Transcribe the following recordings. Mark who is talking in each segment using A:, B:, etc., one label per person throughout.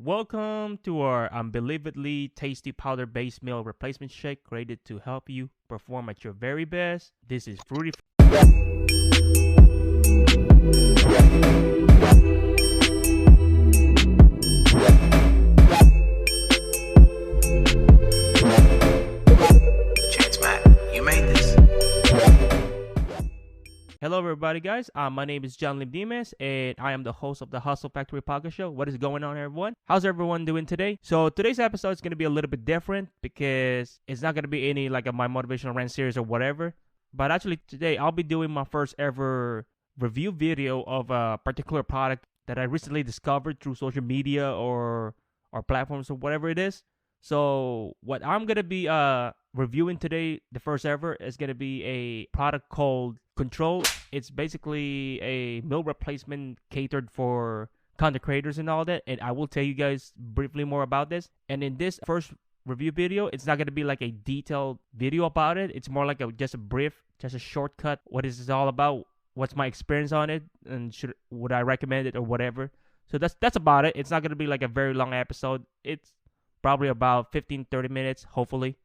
A: Welcome to our unbelievably tasty powder-based meal replacement shake created to help you perform at your very best. This is Fruity.
B: You made this.
A: Hello, everybody, guys. My name is John Lim Dimas, and I am the host of the Hustle Factory Podcast Show. What is going on, everyone? How's everyone doing today? So today's episode is going to be a little bit different because it's not going to be any like my motivational rant series or whatever. But actually, today I'll be doing my first ever review video of a particular product that I recently discovered through social media or platforms or whatever it is. So what I'm going to be reviewing today, the first ever, is going to be a product called Control. It's basically a meal replacement catered for content creators and all that. And I will tell you guys briefly more about this. And in this first review video, it's not going to be like a detailed video about it. It's more like just a shortcut. What is this all about? What's my experience on it? And would I recommend it or whatever? So that's about it. It's not going to be like a very long episode. It's probably about 15-30 minutes, hopefully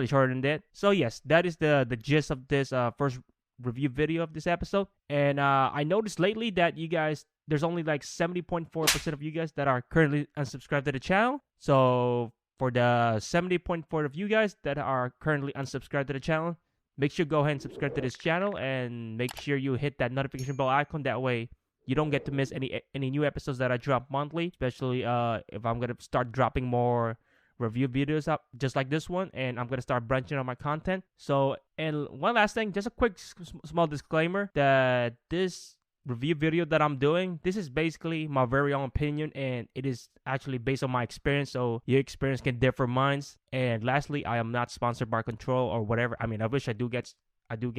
A: shorter than that. So yes, that is the gist of this first review video of this episode. And I noticed lately that you guys, there's only like 70.4% of you guys that are currently unsubscribed to the channel. So for the 70.4% of you guys that are currently unsubscribed to the channel, make sure you go ahead and subscribe to this channel and make sure you hit that notification bell icon. That way you don't get to miss any new episodes that I drop monthly, especially if I'm going to start dropping more review videos up just like this one, and I'm going to start branching on my content. So, and one last thing, just a quick small disclaimer that this review video that I'm doing, this is basically my very own opinion, and it is actually based on my experience, so your experience can differ mine's. And lastly, I am not sponsored by Control or whatever. I mean, I wish I do get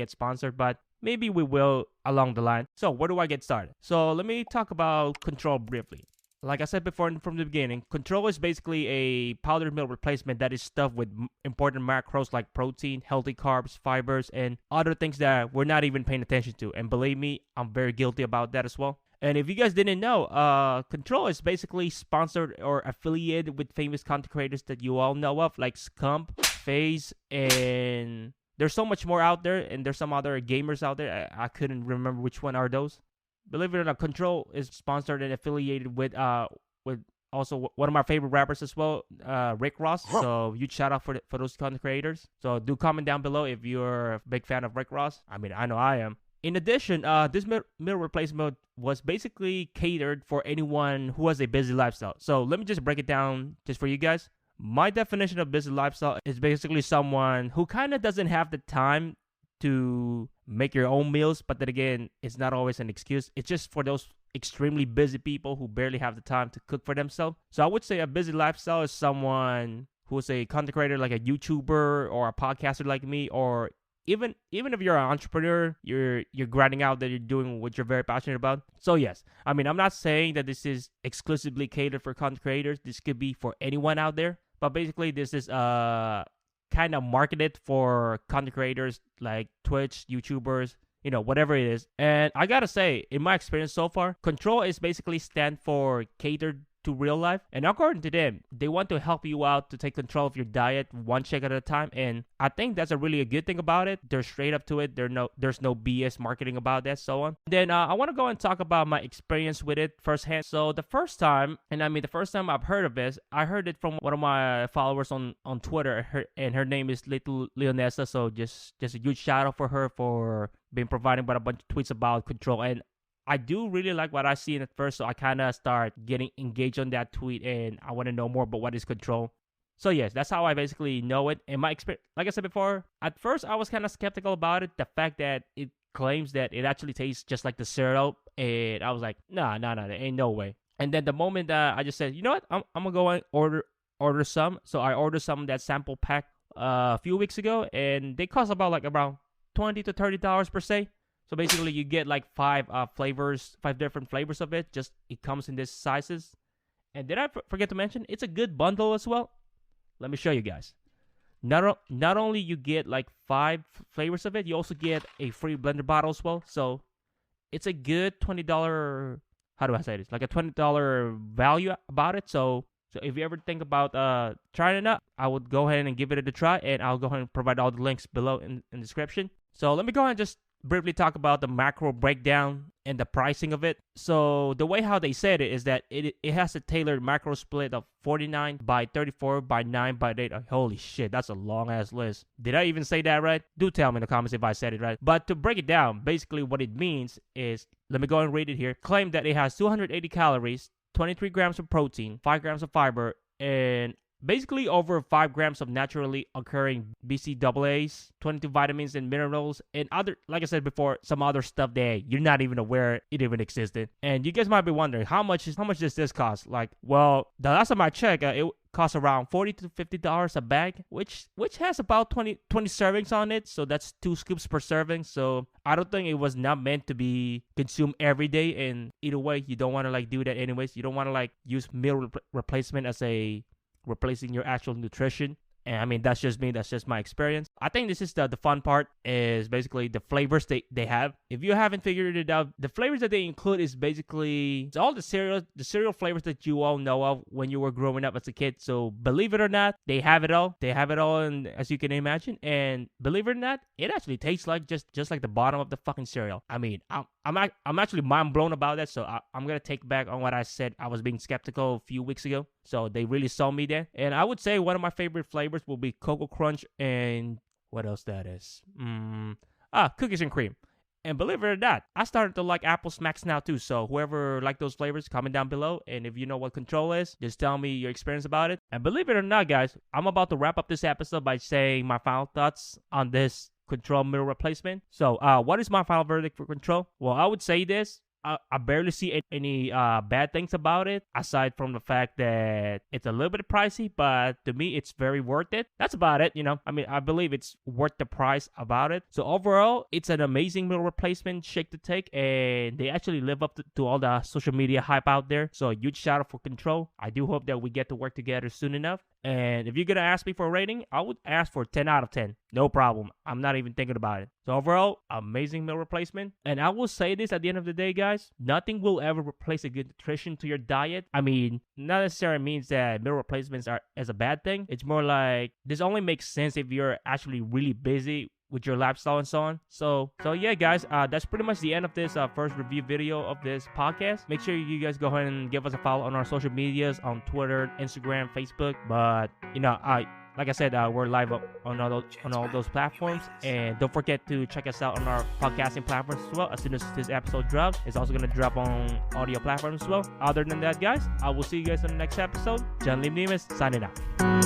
A: sponsored, but maybe we will along the line. So where do I get started? So let me talk about Control briefly. Like I said before from the beginning, Control is basically a powdered meal replacement that is stuffed with important macros like protein, healthy carbs, fibers, and other things that we're not even paying attention to. And believe me, I'm very guilty about that as well. And if you guys didn't know, Control is basically sponsored or affiliated with famous content creators that you all know of, like Scump, FaZe, and there's so much more out there. And there's some other gamers out there. I couldn't remember which one are those. Believe it or not, Control is sponsored and affiliated with also one of my favorite rappers as well, Rick Ross. So huge shout out for those content creators. So do comment down below if you're a big fan of Rick Ross. I mean, I know I am. In addition, this meal replacement was basically catered for anyone who has a busy lifestyle. So let me just break it down just for you guys. My definition of busy lifestyle is basically someone who kind of doesn't have the time to make your own meals, but then again, it's not always an excuse. It's just for those extremely busy people who barely have the time to cook for themselves. So I would say a busy lifestyle is someone who's a content creator like a YouTuber or a podcaster like me, or even if you're an entrepreneur, you're grinding out that you're doing what you're very passionate about. So yes, I mean, I'm not saying that this is exclusively catered for content creators. This could be for anyone out there, but basically this is kind of marketed for content creators like Twitch, YouTubers, whatever it is. And I gotta say, in my experience so far, Control is basically stand for catered to real life. And according to them, they want to help you out to take control of your diet one check at a time. And I think that's a really good thing about it. They're straight up to it. There's no BS marketing about that, so on. Then I want to go and talk about my experience with it firsthand. So the first time I've heard of this, I heard it from one of my followers on Twitter, and her name is Little Leonessa. So just a huge shout out for her for being provided by a bunch of tweets about Control. And I do really like what I see in it first, so I kind of start getting engaged on that tweet, and I want to know more about what is Control. So yes, that's how I basically know it. And my experience, like I said before, at first I was kind of skeptical about it. The fact that it claims that it actually tastes just like the cereal, and I was like, nah, there ain't no way. And then the moment I just said, you know what, I'm gonna go and order some. So I ordered some of that sample pack a few weeks ago, and they cost about around $20 to $30 per se. So basically, you get like five different flavors of it. Just it comes in these sizes. And did I forget to mention, it's a good bundle as well. Let me show you guys. Not only you get like 5 flavors of it, you also get a free blender bottle as well. So it's a good $20. How do I say this? Like a $20 value about it. So So if you ever think about trying it out, I would go ahead and give it a try, and I'll go ahead and provide all the links below in the description. So let me go ahead and just briefly talk about the macro breakdown and the pricing of it. So the way how they said it is that it has a tailored macro split of 49 by 34 by 9 by 8. Holy shit, that's a long ass list. Did I even say that right? Do tell me in the comments if I said it right. But to break it down, basically what it means is, let me go and read it here. Claim that it has 280 calories, 23 grams of protein, 5 grams of fiber, and basically over 5 grams of naturally occurring BCAAs, 22 vitamins and minerals, and other, like I said before, some other stuff that you're not even aware it even existed. And you guys might be wondering, how much does this cost? Like, well, the last time I checked, it costs around $40 to $50 a bag, which has about 20 servings on it. So that's 2 scoops per serving. So I don't think it was not meant to be consumed every day. And either way, you don't want to like do that anyways. You don't want to like use meal replacement as a replacing your actual nutrition. And I mean, that's just me. That's just my experience. I think this is the fun part, is basically the flavors they have. If you haven't figured it out, the flavors that they include is basically all the cereal flavors that you all know of when you were growing up as a kid. So believe it or not, they have it all. They have it all, and as you can imagine. And believe it or not, it actually tastes like just like the bottom of the fucking cereal. I mean, I'm actually mind blown about that. So I'm gonna take back on what I said. I was being skeptical a few weeks ago. So they really saw me there. And I would say one of my favorite flavors will be Cocoa Crunch and what else that is? Cookies and cream. And believe it or not, I started to like Apple Smacks now too. So whoever like those flavors, comment down below. And if you know what Control is, just tell me your experience about it. And believe it or not, guys, I'm about to wrap up this episode by saying my final thoughts on this Control meal replacement. So what is my final verdict for Control? Well, I would say this. I barely see any bad things about it, aside from the fact that it's a little bit pricey, but to me, it's very worth it. That's about it, you know. I mean, I believe it's worth the price about it. So overall, it's an amazing meal replacement shake to take, and they actually live up to all the social media hype out there. So a huge shout out for Control. I do hope that we get to work together soon enough. And if you're going to ask me for a rating, I would ask for 10 out of 10. No problem. I'm not even thinking about it. So overall, amazing meal replacement. And I will say this at the end of the day, guys. Nothing will ever replace a good nutrition to your diet. I mean, not necessarily means that meal replacements are as a bad thing. It's more like this only makes sense if you're actually really busy with your lifestyle and so on. So yeah, guys, that's pretty much the end of this first review video of this podcast. Make sure you guys go ahead and give us a follow on our social medias on Twitter, Instagram, Facebook. But you know, like I said, we're live on all those platforms, and don't forget to check us out on our podcasting platforms as well. As soon as this episode drops, it's also gonna drop on audio platforms as well. Other than that, guys, I will see you guys on the next episode. John Lim Nimes signing out.